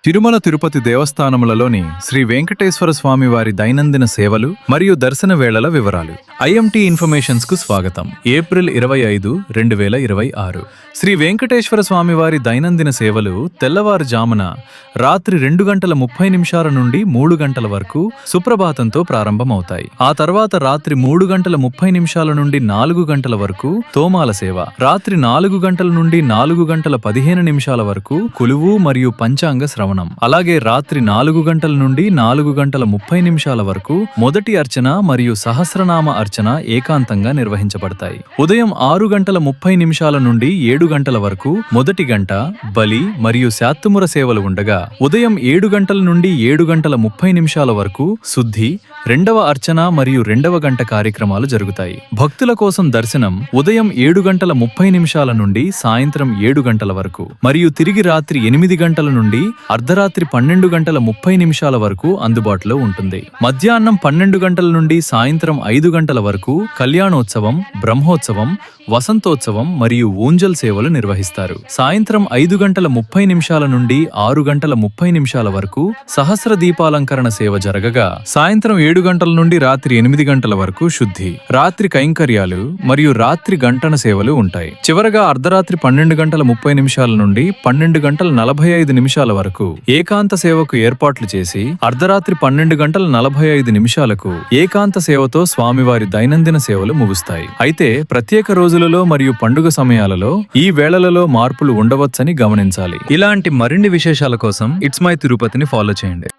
తిరుమల తిరుపతి దేవస్థానములలోని శ్రీ వెంకటేశ్వర స్వామి వారి దైనందిన సేవలు మరియు దర్శన వేళల వివరాలు. ఐఎంటీ ఇన్ఫర్మేషన్స్ కు స్వాగతం. ఏప్రిల్ 25, 2026. శ్రీ వెంకటేశ్వర స్వామి వారి దైనందిన సేవలు తెల్లవారుజామున రాత్రి 2:30 నుండి 3 వరకు సుప్రభాతంతో ప్రారంభమవుతాయి. ఆ తర్వాత రాత్రి 3:30 నుండి 4 వరకు తోమాల సేవ, రాత్రి 4 నుండి 4:15 వరకు కొలువు మరియు పంచాంగ శ్రవణం, అలాగే రాత్రి 4 నుండి 4:30 వరకు మొదటి అర్చన మరియు సహస్రనామ అర్చన ఏకాంతంగా నిర్వహించబడతాయి. ఉదయం 6:30 నుండి 7 వరకు మొదటి గంట, బలి మరియు శాత్తుముర సేవలు ఉండగా, ఉదయం 7 నుండి 7:30 వరకు శుద్ధి, రెండవ అర్చన మరియు రెండవ గంట కార్యక్రమాలు జరుగుతాయి. భక్తుల కోసం దర్శనం ఉదయం 7:30 నుండి సాయంత్రం 7 వరకు మరియు తిరిగి రాత్రి 8 నుండి అర్ధరాత్రి 12:30 వరకు అందుబాటులో ఉంటుంది. మధ్యాహ్నం 12 నుండి సాయంత్రం 5 వరకు కళ్యాణోత్సవం, బ్రహ్మోత్సవం, వసంతోత్సవం మరియు ఊంజల్ సేవలు నిర్వహిస్తారు. సాయంత్రం 5:30 నుండి 6:30 వరకు సహస్ర దీపాలంకరణ సేవ జరగగా, సాయంత్రం 7 నుండి రాత్రి 8 వరకు శుద్ధి, రాత్రి కైంకర్యాలు మరియు రాత్రి గంటన సేవలు ఉంటాయి. చివరగా అర్ధరాత్రి 12:30 నుండి 12:45 వరకు ఏకాంత సేవకు ఏర్పాట్లు చేసి, అర్ధరాత్రి 12:45 ఏకాంత సేవతో స్వామివారి దైనందిన సేవలు ముగుస్తాయి. అయితే ప్రత్యేక రోజులలో మరియు పండుగ సమయాలలో ఈ వేళలలో మార్పులు ఉండవచ్చని గమనించాలి. ఇలాంటి మరిన్ని విశేషాల కోసం ఇట్స్ మై తిరుపతిని ఫాలో చేయండి.